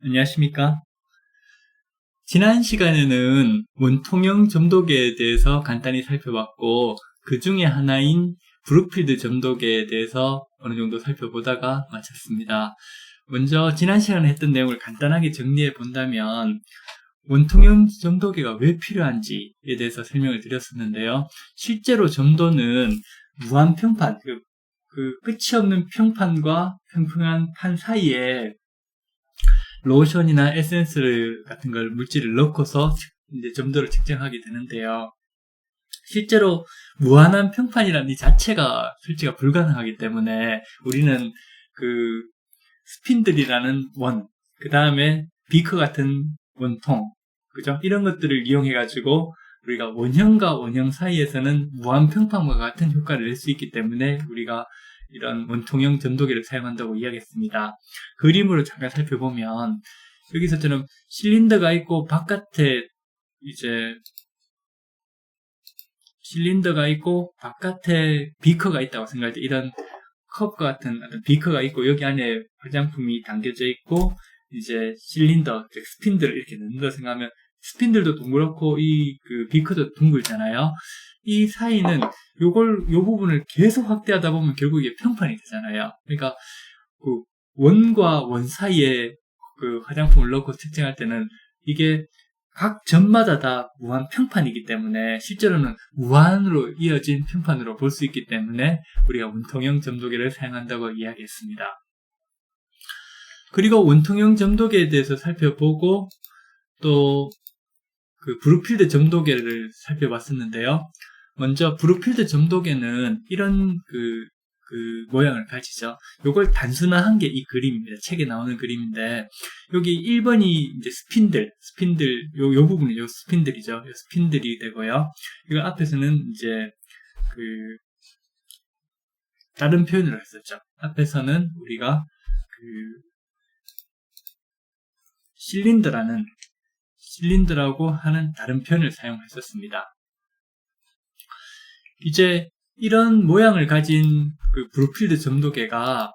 안녕하십니까? 지난 시간에는 원통형 점도계에 대해서 간단히 살펴봤고, 그 중에 하나인 브룩필드 점도계에 대해서 어느 정도 살펴보다가 마쳤습니다. 먼저 지난 시간에 했던 내용을 간단하게 정리해 본다면, 원통형 점도계가 왜 필요한지에 대해서 설명을 드렸었는데요. 실제로 점도는 무한 평판, 끝이 없는 평판과 평평한 판 사이에 로션이나 에센스 같은 걸 물질을 넣고서 이제 점도를 측정하게 되는데요. 실제로 무한한 평판이라는 이 자체가 설치가 불가능하기 때문에 우리는 그 스핀들이라는 원, 그 다음에 비커 같은 원통, 그죠? 이런 것들을 이용해 가지고 우리가 원형과 원형 사이에서는 무한 평판과 같은 효과를 낼 수 있기 때문에 우리가 이런 원통형 점도기를 사용한다고 이야기했습니다. 그림으로 잠깐 살펴보면 여기서처럼 실린더가 있고 바깥에 이제 실린더가 있고 바깥에 비커가 있다고 생각할 때 이런 컵과 같은 어떤 비커가 있고 여기 안에 화장품이 담겨져 있고 이제 실린더, 즉 스핀들을 이렇게 넣는다 생각하면 스핀들도 동그랗고 이 그 비커도 둥글잖아요. 이 사이는 요 부분을 계속 확대하다 보면 결국 이게 평판이 되잖아요. 그러니까 그 원과 원 사이에 그 화장품을 넣고 측정할 때는 이게 각 점마다 다 무한 평판이기 때문에 실제로는 무한으로 이어진 평판으로 볼 수 있기 때문에 우리가 원통형 점도기를 사용한다고 이야기했습니다. 그리고 원통형 점도기에 대해서 살펴보고 또 그 브룩필드 점도계를 살펴봤었는데요. 먼저 브룩필드 점도계는 이런 모양을 가지죠. 요걸 단순화한 게 이 그림입니다. 책에 나오는 그림인데 여기 1번이 이제 스핀들 요 부분이 요 스핀들이죠. 요 스핀들이 되고요. 이거 앞에서는 이제 다른 표현을 했었죠. 앞에서는 우리가 실린더라고 하는 다른 표현을 사용했었습니다. 이제 이런 모양을 가진 그 브룩필드 점도계가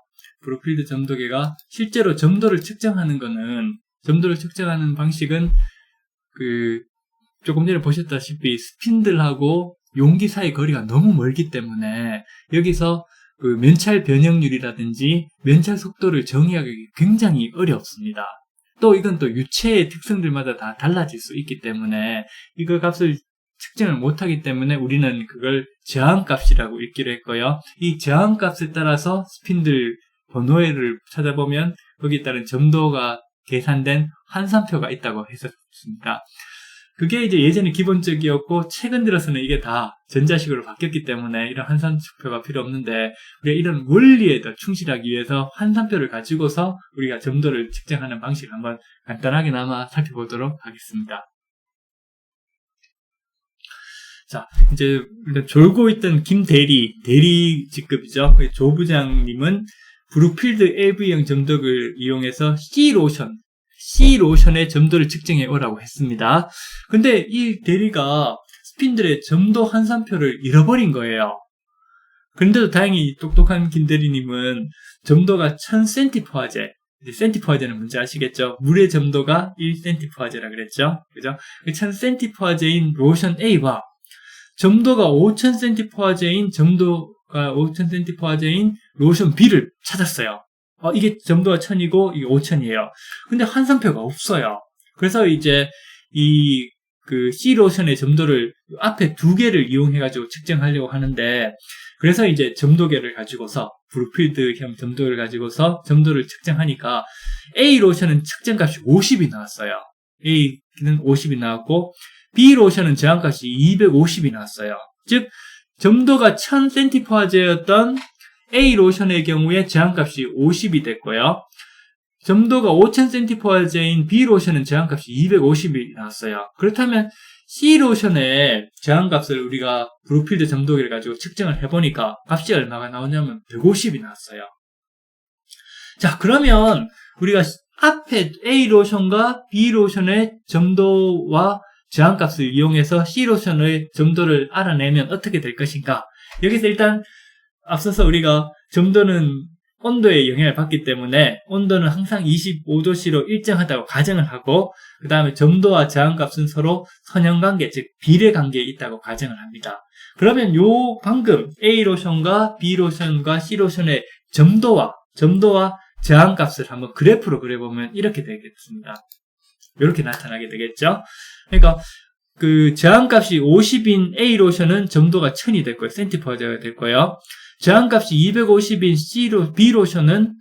실제로 점도를 측정하는 방식은 조금 전에 보셨다시피 스핀들하고 용기 사이 거리가 너무 멀기 때문에 여기서 그 면찰 변형률이라든지 면찰 속도를 정의하기 굉장히 어렵습니다. 또 이건 또 유체의 특성들마다 다 달라질 수 있기 때문에 이거 값을 측정을 못하기 때문에 우리는 그걸 저항값이라고 읽기로 했고요. 이 저항값에 따라서 스핀들 번호를 찾아보면 거기에 따른 점도가 계산된 환산표가 있다고 했었습니다. 그게 이제 예전에 기본적이었고 최근 들어서는 이게 다 전자식으로 바뀌었기 때문에 이런 환산표가 필요 없는데 우리가 이런 원리에 더 충실하기 위해서 환산표를 가지고서 우리가 점도를 측정하는 방식을 한번 간단하게나마 살펴보도록 하겠습니다. 자, 이제 졸고 있던 김 대리 직급이죠. 조 부장님은 브룩필드 LV형 점도기를 이용해서 C로션의 점도를 측정해 오라고 했습니다. 근데 이 대리가 스핀들의 점도 환산표를 잃어버린 거예요. 그런데도 다행히 똑똑한 김 대리님은 점도가 1000cm포화제, 센티포화제는 뭔지 아시겠죠? 물의 점도가 1cm포화제라 그랬죠? 그죠? 1000cm포화제인 로션 A와 점도가 5000cm포화제인 로션 B를 찾았어요. 이게 점도가 1000이고 이게 5000이에요. 근데 환산표가 없어요. 그래서 이제 C로션의 점도를 앞에 두 개를 이용해가지고 측정하려고 하는데, 그래서 이제 점도계를 가지고서, 브룩필드형 점도를 가지고서 점도를 측정하니까 A로션은 측정값이 50이 나왔어요. A는 50이 나왔고, B로션은 저항값이 250이 나왔어요. 즉, 점도가 1000cm포화제였던 A로션의 경우에 저항값이 50이 됐고요. 점도가 5000cm포화제인 B로션은 저항값이 250이 나왔어요. 그렇다면 C로션의 저항값을 우리가 브룩필드 점도기를 가지고 측정을 해보니까 값이 얼마가 나오냐면 150이 나왔어요. 자, 그러면 우리가 앞에 A로션과 B로션의 점도와 저항값을 이용해서 C로션의 점도를 알아내면 어떻게 될 것인가? 여기서 일단 앞서서 우리가 점도는 온도에 영향을 받기 때문에 온도는 항상 25도씨로 일정하다고 가정을 하고 그 다음에 점도와 저항값은 서로 선형관계, 즉 비례관계에 있다고 가정을 합니다. 그러면 요 방금 A로션과 B로션과 C로션의 점도와 저항값을 한번 그래프로 그려보면 이렇게 되겠습니다. 이렇게 나타나게 되겠죠. 그러니까 그 저항값이 50인 A로션은 점도가 1000이 될 거예요. 센티퍼즈가 될 거예요. 저항값이 250인 B로션은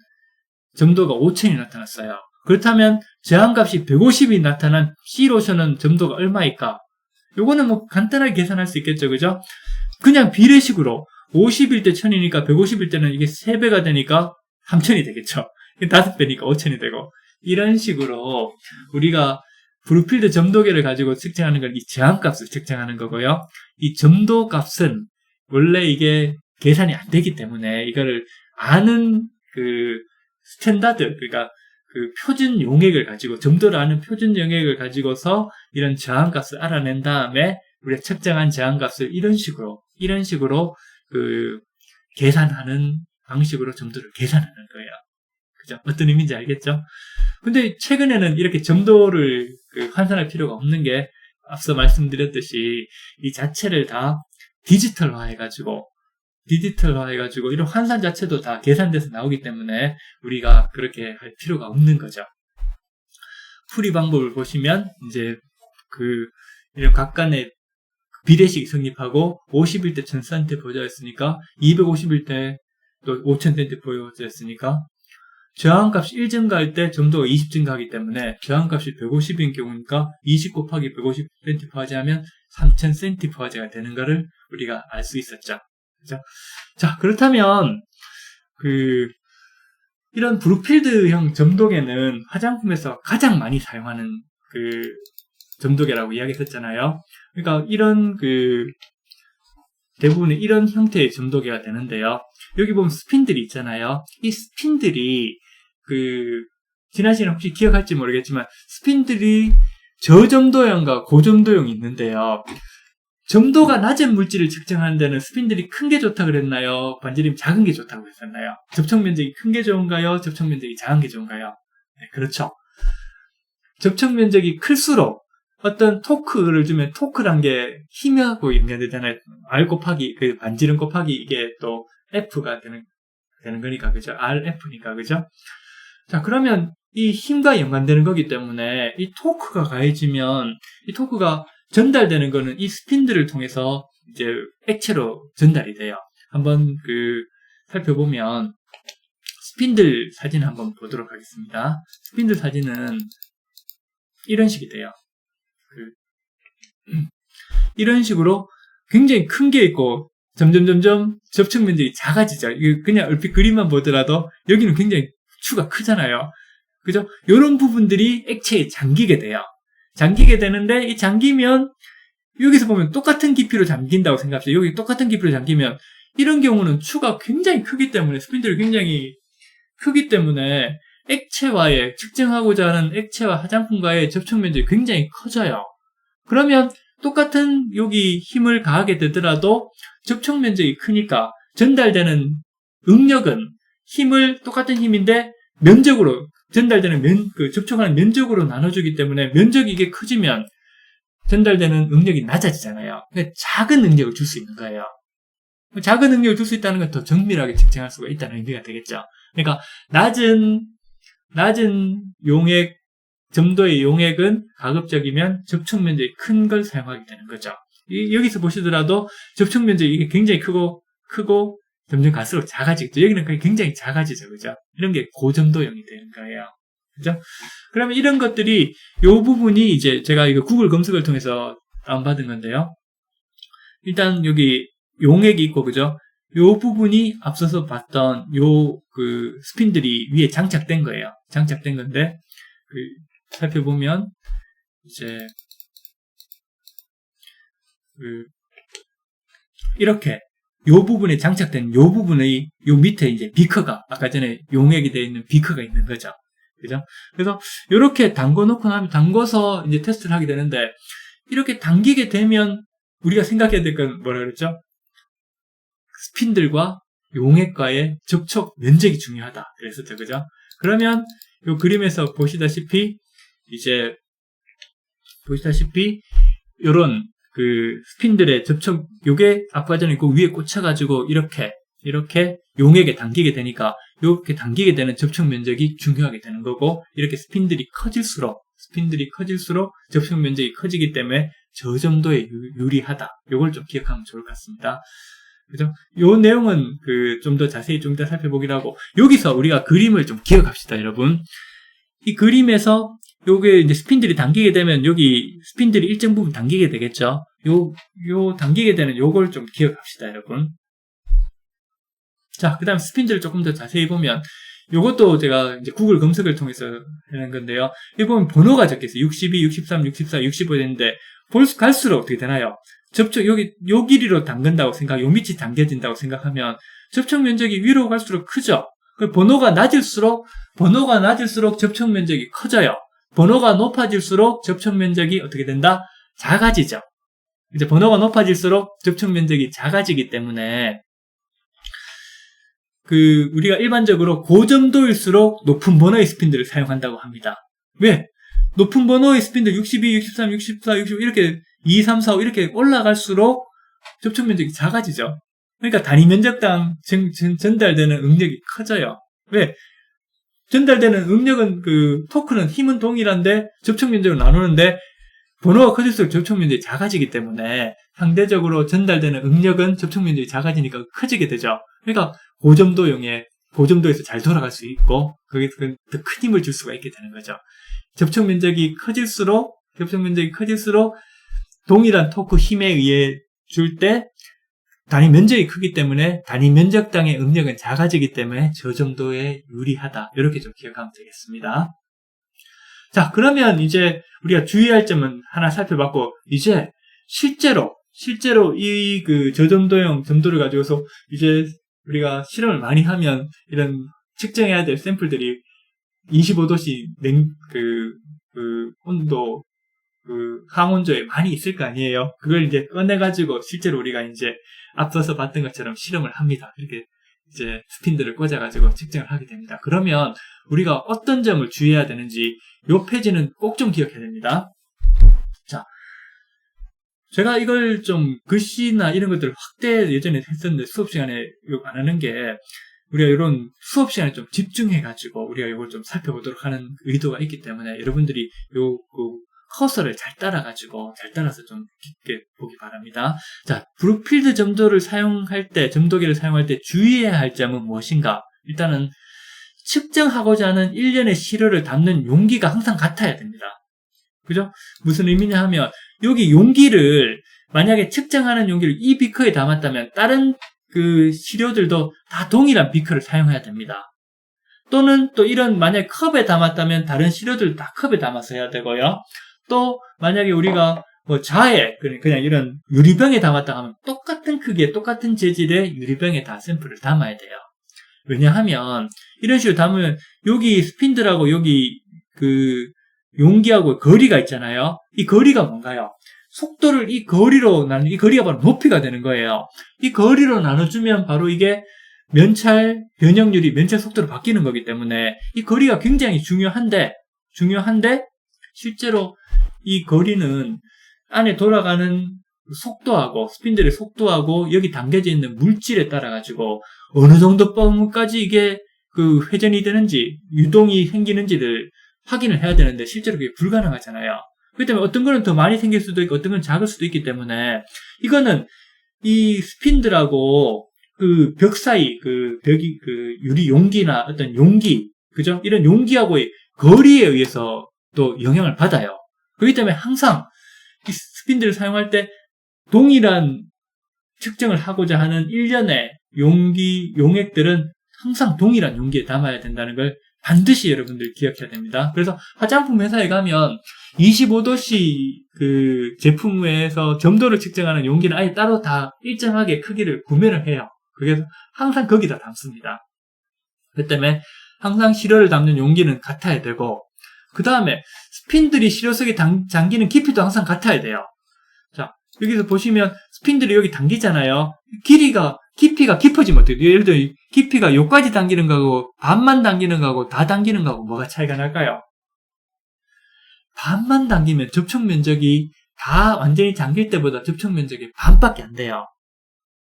점도가 5000이 나타났어요. 그렇다면 저항값이 150이 나타난 C로션은 점도가 얼마일까? 요거는 뭐 간단하게 계산할 수 있겠죠. 그죠? 그냥 비례식으로 50일 때 1000이니까 150일 때는 이게 3배가 되니까 3000이 되겠죠. 5배니까 5000이 되고 이런 식으로 우리가 브룩필드 점도계를 가지고 측정하는 건 이 저항값을 측정하는 거고요. 이 점도값은 원래 이게 계산이 안 되기 때문에 이거를 아는 그 스탠다드, 그러니까 그 표준 용액을 가지고 점도를 아는 표준 용액을 가지고서 이런 저항값을 알아낸 다음에 우리가 측정한 저항값을 이런 식으로 그 계산하는 방식으로 점도를 계산하는 거예요. 그죠? 어떤 의미인지 알겠죠? 근데 최근에는 이렇게 점도를 환산할 필요가 없는 게 앞서 말씀드렸듯이 이 자체를 다 디지털화 해가지고 이런 환산 자체도 다 계산돼서 나오기 때문에 우리가 그렇게 할 필요가 없는 거죠. 풀이 방법을 보시면 이제 이런 각간의 비례식이 성립하고 50일 때 1000cm 보여졌으니까 250일 때 또 5000cm 보여졌으니까 저항값이 1 증가할 때 점도가 20 증가하기 때문에 저항값이 150인 경우니까 20 곱하기 150cm 퍼하지하면 3000cm 퍼하지가 되는 거를 우리가 알 수 있었죠. 그죠? 자, 그렇다면 이런 브룩필드형 점도계는 화장품에서 가장 많이 사용하는 점도계라고 이야기했었잖아요. 그러니까 이런 대부분의 이런 형태의 점도계가 되는데요. 여기 보면 스핀들이 있잖아요. 이 스핀들이 지난 시간에 혹시 기억할지 모르겠지만 스핀들이 저점도형과 고점도형이 있는데요. 점도가 낮은 물질을 측정하는 데는 스핀들이 큰 게 좋다 그랬나요? 반지름이 작은 게 좋다고 했었나요? 접촉 면적이 큰 게 좋은가요? 접촉 면적이 작은 게 좋은가요? 네, 그렇죠. 접촉 면적이 클수록 어떤 토크를 주면 토크란 게 힘하고 연결되잖아요. R 곱하기 반지름 곱하기 이게 또 F가 되는 거니까 그죠? RF니까 그죠? 자, 그러면 이 힘과 연관되는 거기 때문에 이 토크가 가해지면 이 토크가 전달되는 거는 이 스핀들을 통해서 이제 액체로 전달이 돼요. 한번 살펴보면 스핀들 사진 한번 보도록 하겠습니다. 스핀들 사진은 이런 식이 돼요. 이런 식으로 굉장히 큰 게 있고 점점 접촉 면적이 작아지죠. 그냥 얼핏 그림만 보더라도 여기는 굉장히 추가 크잖아요. 그죠? 이런 부분들이 액체에 잠기게 돼요. 잠기게 되는데 이 잠기면 여기서 보면 똑같은 깊이로 잠긴다고 생각합시다. 여기 똑같은 깊이로 잠기면 이런 경우는 추가 굉장히 크기 때문에 스핀들이 굉장히 크기 때문에 액체와의 측정하고자 하는 액체와 화장품과의 접촉 면적이 굉장히 커져요. 그러면 똑같은 여기 힘을 가하게 되더라도 접촉 면적이 크니까 전달되는 응력은 똑같은 힘인데 면적으로 전달되는 접촉하는 면적으로 나눠주기 때문에 면적이 이게 커지면 전달되는 응력이 낮아지잖아요. 그러니까 작은 응력을 줄 수 있는 거예요. 작은 응력을 줄 수 있다는 건 더 정밀하게 측정할 수가 있다는 의미가 되겠죠. 그러니까 낮은 용액 점도의 용액은 가급적이면 접촉 면적이 큰 걸 사용하게 되는 거죠. 여기서 보시더라도 접촉 면적이 이게 굉장히 크고 점점 갈수록 작아지겠죠. 여기는 굉장히 작아지죠. 그죠? 이런 게 고점도형이 되는 거예요. 그죠? 그러면 이런 것들이 요 부분이 이제 제가 이거 구글 검색을 통해서 다운받은 건데요. 일단 여기 용액이 있고 그죠? 요 부분이 앞서서 봤던 스핀들이 위에 장착된 거예요. 장착된 건데 살펴보면 이제 이렇게 요 부분에 장착된 요 부분의 요 밑에 이제 비커가 아까 전에 용액이 되어 있는 비커가 있는 거죠. 그죠? 그래서 이렇게 담궈놓고 나면 담궈서 이제 테스트를 하게 되는데 이렇게 당기게 되면 우리가 생각해야 될 건 뭐라 그랬죠? 스핀들과 용액과의 접촉 면적이 중요하다. 그랬었죠. 그죠? 그러면 이 그림에서 보시다시피 요런 스핀들의 접촉, 요게 아까 전에 그 위에 꽂혀가지고 이렇게 용액에 당기게 되니까 이렇게 당기게 되는 접촉 면적이 중요하게 되는 거고, 이렇게 스핀들이 커질수록 접촉 면적이 커지기 때문에 저 정도에 유리하다. 요걸 좀 기억하면 좋을 것 같습니다. 그죠? 요 내용은 좀 더 자세히 좀 이따 살펴보기로 하고, 여기서 우리가 그림을 좀 기억합시다, 여러분. 이 그림에서 요게 이제 스핀들이 당기게 되면 여기 스핀들이 일정 부분 당기게 되겠죠? 요 당기게 되는 요걸 좀 기억합시다, 여러분. 자, 그 다음 스핀들을 조금 더 자세히 보면, 요것도 제가 이제 구글 검색을 통해서 하는 건데요. 여기 보면 번호가 적혀 있어요. 62, 63, 64, 65 되는데, 갈수록 어떻게 되나요? 요 길이로 당긴다고 요 밑이 당겨진다고 생각하면, 접촉 면적이 위로 갈수록 크죠? 번호가 낮을수록 접촉 면적이 커져요. 번호가 높아질수록 접촉 면적이 어떻게 된다? 작아지죠. 이제 번호가 높아질수록 접촉 면적이 작아지기 때문에, 우리가 일반적으로 고점도일수록 높은 번호의 스핀들을 사용한다고 합니다. 왜? 높은 번호의 스핀들 62, 63, 64, 65 이렇게 2, 3, 4, 5 이렇게 올라갈수록 접촉 면적이 작아지죠. 그러니까 단위 면적당 전달되는 응력이 커져요. 왜? 전달되는 응력은 토크는 힘은 동일한데 접촉 면적을 나누는데 번호가 커질수록 접촉 면적이 작아지기 때문에 상대적으로 전달되는 응력은 접촉 면적이 작아지니까 커지게 되죠. 그러니까 고점도에서 잘 돌아갈 수 있고 거기에 더 큰 힘을 줄 수가 있게 되는 거죠. 접촉 면적이 커질수록 동일한 토크 힘에 의해 줄 때 단위 면적이 크기 때문에 단위 면적당의 응력은 작아지기 때문에 저 정도에 유리하다. 이렇게 좀 기억하면 되겠습니다. 자, 그러면 이제 우리가 주의할 점은 하나 살펴봤고, 이제 실제로 이 저점도형 점도를 가지고서 이제 우리가 실험을 많이 하면 이런 측정해야 될 샘플들이 25도씨 온도 항온조에 많이 있을 거 아니에요. 그걸 이제 꺼내가지고 실제로 우리가 이제 앞서서 봤던 것처럼 실험을 합니다. 이렇게 이제 스핀들을 꽂아가지고 측정을 하게 됩니다. 그러면 우리가 어떤 점을 주의해야 되는지 요 페이지는 꼭 좀 기억해야 됩니다. 자, 제가 이걸 좀 글씨나 이런 것들을 확대 예전에 했었는데 수업 시간에 안 하는 게 우리가 이런 수업 시간에 좀 집중해가지고 우리가 이걸 좀 살펴보도록 하는 의도가 있기 때문에 여러분들이 커서를 잘 따라서 좀 깊게 보기 바랍니다. 자, 브룩필드 점도기를 사용할 때 주의해야 할 점은 무엇인가? 일단은 측정하고자 하는 일련의 시료를 담는 용기가 항상 같아야 됩니다. 그죠? 무슨 의미냐 하면 여기 용기를 만약에 측정하는 용기를 이 비커에 담았다면 다른 시료들도 다 동일한 비커를 사용해야 됩니다. 또는 또 이런 만약에 컵에 담았다면 다른 시료들 다 컵에 담아서 해야 되고요. 또 만약에 우리가 자에 그냥 이런 유리병에 담았다 하면 똑같은 크기에 똑같은 재질의 유리병에 다 샘플을 담아야 돼요. 왜냐하면 이런 식으로 담으면 여기 스핀들하고 여기 용기하고 거리가 있잖아요. 이 거리가 뭔가요? 속도를 이 거리가 바로 높이가 되는 거예요. 이 거리로 나눠주면 바로 이게 면찰 변형률이 면찰 속도로 바뀌는 거기 때문에 이 거리가 굉장히 중요한데 실제로 이 거리는 안에 돌아가는 속도하고 스핀들의 속도하고 여기 담겨져 있는 물질에 따라 가지고 어느 정도 범위까지 이게 회전이 되는지 유동이 생기는지를 확인을 해야 되는데 실제로 그게 불가능하잖아요. 그렇기 때문에 어떤 거는 더 많이 생길 수도 있고 어떤 건 작을 수도 있기 때문에 이거는 이 스핀들하고 벽 사이 벽이 유리 용기나 어떤 용기 그죠? 이런 용기하고의 거리에 의해서 또 영향을 받아요. 그렇기 때문에 항상 이 스핀들을 사용할 때 동일한 측정을 하고자 하는 일련의 용액들은 항상 동일한 용기에 담아야 된다는 걸 반드시 여러분들 기억해야 됩니다. 그래서 화장품 회사에 가면 25도씨 제품에서 점도를 측정하는 용기는 아예 따로 다 일정하게 크기를 구매를 해요. 그래서 항상 거기다 담습니다. 그 때문에 항상 시료를 담는 용기는 같아야 되고 그 다음에 스핀들이 시료 속에 잠기는 깊이도 항상 같아야 돼요. 자, 여기서 보시면 스핀들이 여기 당기잖아요. 길이가 깊이가 깊어지면 어때요? 예를 들어 깊이가 요까지 당기는 거하고 반만 당기는 거하고 다 당기는 거하고 뭐가 차이가 날까요? 반만 당기면 접촉 면적이 다 완전히 잠길 때보다 접촉 면적이 반밖에 안 돼요.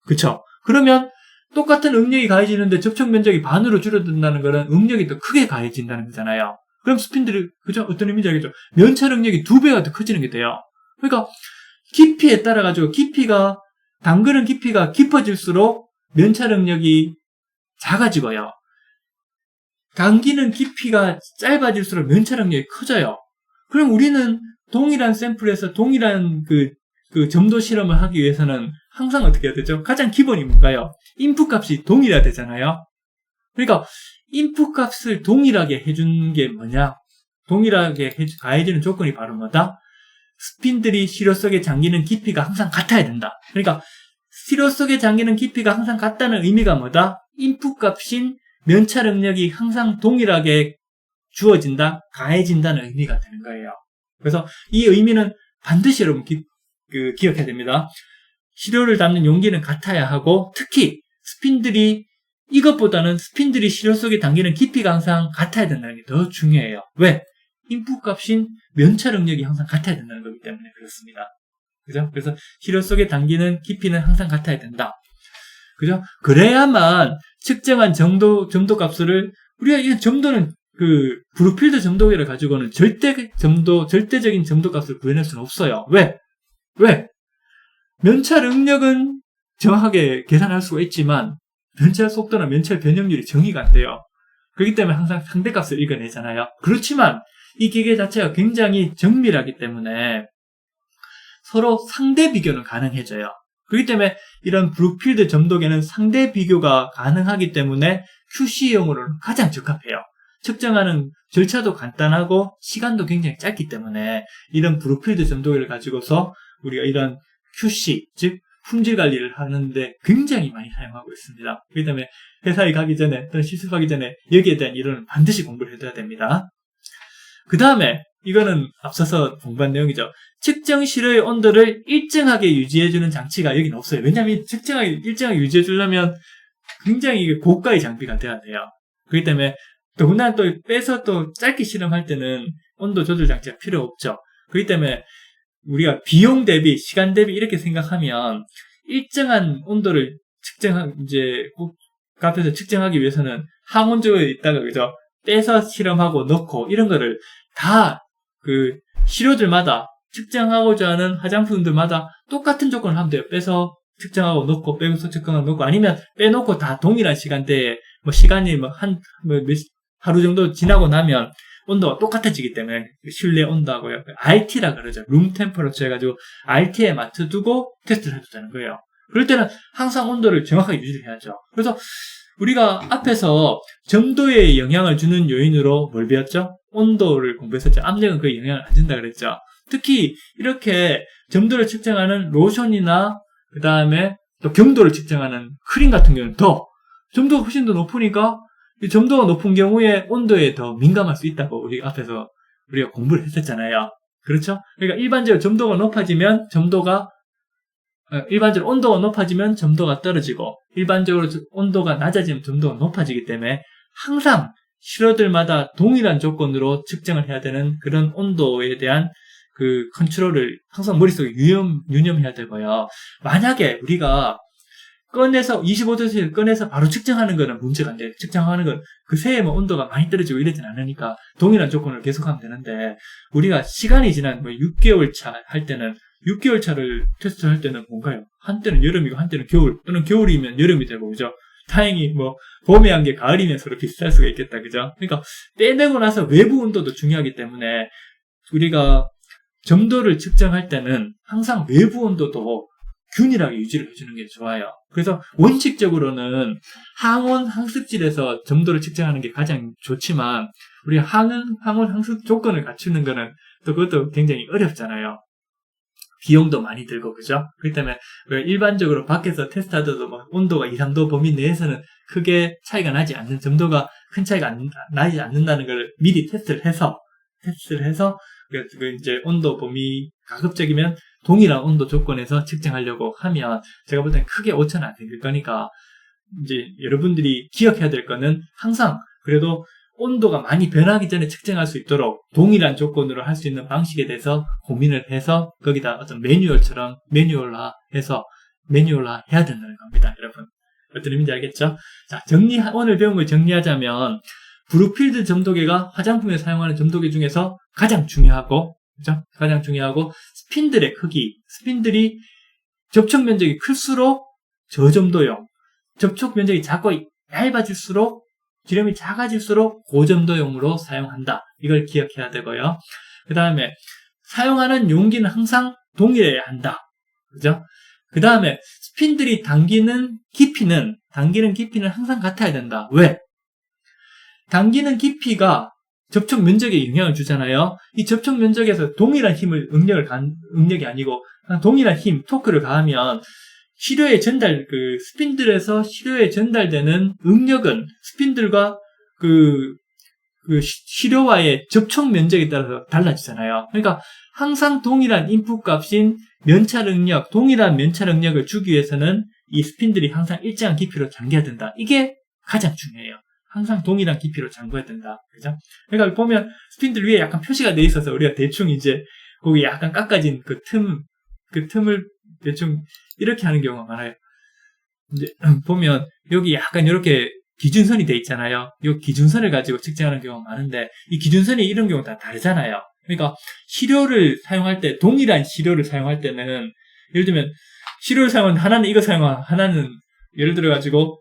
그쵸? 그러면 똑같은 응력이 가해지는데 접촉 면적이 반으로 줄어든다는 거는 응력이 더 크게 가해진다는 거잖아요. 그럼 스핀들이, 그죠? 어떤 의미인지 알겠죠? 면찰 응력이 2배가 더 커지는 게 돼요. 그러니까 깊이에 따라가지고 담그는 깊이가 깊어질수록 면찰 응력이 작아지고요. 당기는 깊이가 짧아질수록 면찰 응력이 커져요. 그럼 우리는 동일한 샘플에서 동일한 그 점도 실험을 하기 위해서는 항상 어떻게 해야 되죠? 가장 기본이 뭔가요? 인풋 값이 동일해야 되잖아요. 그러니까 인풋 값을 동일하게 해주는 게 뭐냐? 동일하게 가해지는 조건이 바로 뭐다? 스핀들이 시료 속에 잠기는 깊이가 항상 같아야 된다. 그러니까 시료 속에 잠기는 깊이가 항상 같다는 의미가 뭐다? 인풋 값인 면찰 응력이 항상 동일하게 주어진다, 가해진다는 의미가 되는 거예요. 그래서 이 의미는 반드시 여러분 기억해야 됩니다. 시료를 담는 용기는 같아야 하고, 특히 이것보다는 스핀들이 시료 속에 당기는 깊이가 항상 같아야 된다는 게 더 중요해요. 왜? 인풋 값인 면찰 응력이 항상 같아야 된다는 거기 때문에 그렇습니다. 그죠? 그래서 시료 속에 당기는 깊이는 항상 같아야 된다. 그죠? 그래야만 측정한 점도 값을, 우리가 이 점도는 브룩필드 점도계를 가지고는 절대적인 점도 값을 구해낼 수는 없어요. 왜? 면찰 응력은 정확하게 계산할 수가 있지만, 면찰 속도나 면찰 변형률이 정의가 안 돼요. 그렇기 때문에 항상 상대값을 읽어내잖아요. 그렇지만 이 기계 자체가 굉장히 정밀하기 때문에 서로 상대 비교는 가능해져요. 그렇기 때문에 이런 브룩필드 점도계는 상대 비교가 가능하기 때문에 QC용으로는 가장 적합해요. 측정하는 절차도 간단하고 시간도 굉장히 짧기 때문에 이런 브룩필드 점도계를 가지고서 우리가 이런 QC, 즉 품질 관리를 하는데 굉장히 많이 사용하고 있습니다. 그렇기 때문에 회사에 가기 전에 또는 실습하기 전에 여기에 대한 이론은 반드시 공부를 해둬야 됩니다. 그 다음에 이거는 앞서서 공부한 내용이죠. 측정 시료의 온도를 일정하게 유지해주는 장치가 여기는 없어요. 왜냐하면 일정하게 유지해주려면 굉장히 고가의 장비가 돼야 돼요. 그렇기 때문에 더군다나 또 빼서 또 짧게 실험할 때는 온도 조절 장치가 필요 없죠. 그렇기 때문에 우리가 비용 대비, 시간 대비 이렇게 생각하면 일정한 온도를 앞에서 측정하기 위해서는 항온조에 있다가, 그죠? 빼서 실험하고 넣고 이런 거를 다 시료들마다 측정하고자 하는 화장품들마다 똑같은 조건을 하면 돼요. 빼서 측정하고 넣고, 빼서 측정하고 넣고, 아니면 빼놓고 다 동일한 시간대에, 시간이 하루 정도 지나고 나면 온도가 똑같아지기 때문에 실내 온도하고요. RT라 그러죠. 룸 템퍼러처 해가지고 RT에 맞춰두고 테스트를 해도 되는 거예요. 그럴 때는 항상 온도를 정확하게 유지해야죠. 그래서 우리가 앞에서 점도에 영향을 주는 요인으로 뭘 배웠죠? 온도를 공부했었죠. 압력은 그 영향을 안 준다 그랬죠. 특히 이렇게 점도를 측정하는 로션이나 그 다음에 또 경도를 측정하는 크림 같은 경우는 점도가 훨씬 더 높으니까 이 점도가 높은 경우에 온도에 더 민감할 수 있다고 우리가 공부를 했었잖아요. 그렇죠? 그러니까 일반적으로 온도가 높아지면 점도가 떨어지고, 일반적으로 온도가 낮아지면 점도가 높아지기 때문에 항상 실험들마다 동일한 조건으로 측정을 해야 되는 그런 온도에 대한 컨트롤을 항상 머릿속에 유념해야 되고요. 만약에 우리가 25도씨를 꺼내서 바로 측정하는 거는 문제가 안 돼요. 측정하는 건 그새에 온도가 많이 떨어지고 이러진 않으니까 동일한 조건을 계속하면 되는데, 우리가 시간이 지난 6개월 차 할 때는 6개월 차를 테스트할 때는 뭔가요? 한때는 여름이고 한때는 겨울, 또는 겨울이면 여름이 되고, 그죠? 다행히 봄에 한 게 가을이면 서로 비슷할 수가 있겠다, 그죠? 그러니까 떼내고 나서 외부 온도도 중요하기 때문에 우리가 점도를 측정할 때는 항상 외부 온도도 균일하게 유지를 해주는 게 좋아요. 그래서 원칙적으로는 항온 항습질에서 점도를 측정하는 게 가장 좋지만, 우리가 항온 항습 조건을 갖추는 거는 또 그것도 굉장히 어렵잖아요. 비용도 많이 들고, 그죠? 그렇기 때문에 일반적으로 밖에서 테스트하더라도 온도가 2, 3도 범위 내에서는 크게 차이가 나지 않는, 점도가 큰 차이가 나지 않는다는 걸 미리 테스트를 해서 이제 온도 범위 가급적이면 동일한 온도 조건에서 측정하려고 하면 제가 볼 땐 크게 오차는 안 생길 거니까 이제 여러분들이 기억해야 될 거는 항상 그래도 온도가 많이 변하기 전에 측정할 수 있도록 동일한 조건으로 할 수 있는 방식에 대해서 고민을 해서 거기다 어떤 매뉴얼화 해야 된다는 겁니다, 여러분. 어떤 의미인지 알겠죠? 자, 오늘 배운 걸 정리하자면 브룩필드 점도계가 화장품에 사용하는 점도계 중에서 가장 중요하고, 그죠? 가장 중요하고 스핀들의 크기, 스핀들이 접촉 면적이 클수록 저점도용, 접촉 면적이 작고 얇아질수록 지름이 작아질수록 고점도용으로 사용한다. 이걸 기억해야 되고요. 그 다음에 사용하는 용기는 항상 동일해야 한다. 그죠? 그 다음에 스핀들이 당기는 깊이는 항상 같아야 된다. 왜? 당기는 깊이가 접촉 면적에 영향을 주잖아요. 이 접촉 면적에서 동일한 힘을, 응력이 아니고 동일한 힘, 토크를 가하면 시료에 스핀들에서 시료에 전달되는 응력은 스핀들과 시료와의 접촉 면적에 따라서 달라지잖아요. 그러니까 항상 동일한 인풋 값인 동일한 면찰 응력을 주기 위해서는 이 스핀들이 항상 일정한 깊이로 잠겨야 된다. 이게 가장 중요해요. 항상 동일한 깊이로 잠궈야 된다. 그죠? 그러니까 보면 스핀들 위에 약간 표시가 돼 있어서 우리가 대충 이제 거기 약간 깎아진 그 틈을 대충 이렇게 하는 경우가 많아요. 이제 보면 여기 약간 이렇게 기준선이 돼 있잖아요. 이 기준선을 가지고 측정하는 경우가 많은데 이 기준선이 이런 경우 다 다르잖아요. 그러니까 동일한 시료를 사용할 때는 예를 들면 시료를 사용하는 하나는 이거 사용하고 하나는 예를 들어 가지고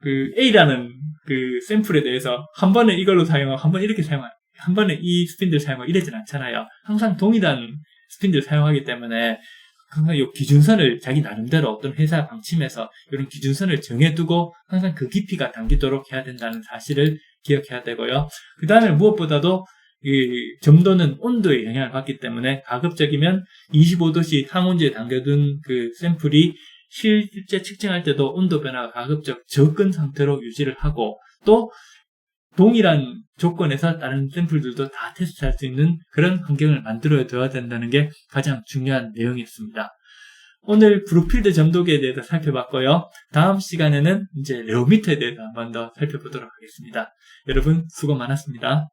A라는 샘플에 대해서 한 번은 이걸로 사용하고 한 번 이렇게 사용하고 한 번은 이 스핀들 사용하고 이러진 않잖아요. 항상 동일한 스핀들 사용하기 때문에 항상 이 기준선을 자기 나름대로 어떤 회사 방침에서 이런 기준선을 정해두고 항상 그 깊이가 당기도록 해야 된다는 사실을 기억해야 되고요. 그 다음에 무엇보다도 이 점도는 온도에 영향을 받기 때문에 가급적이면 25도씨 항온지에 담겨둔 그 샘플이 실제 측정할 때도 온도 변화가 가급적 적은 상태로 유지를 하고 또 동일한 조건에서 다른 샘플들도 다 테스트할 수 있는 그런 환경을 만들어 둬야 된다는 게 가장 중요한 내용이었습니다. 오늘 브룩필드 점도계에 대해서 살펴봤고요. 다음 시간에는 이제 레오미터에 대해서 한 번 더 살펴보도록 하겠습니다. 여러분 수고 많았습니다.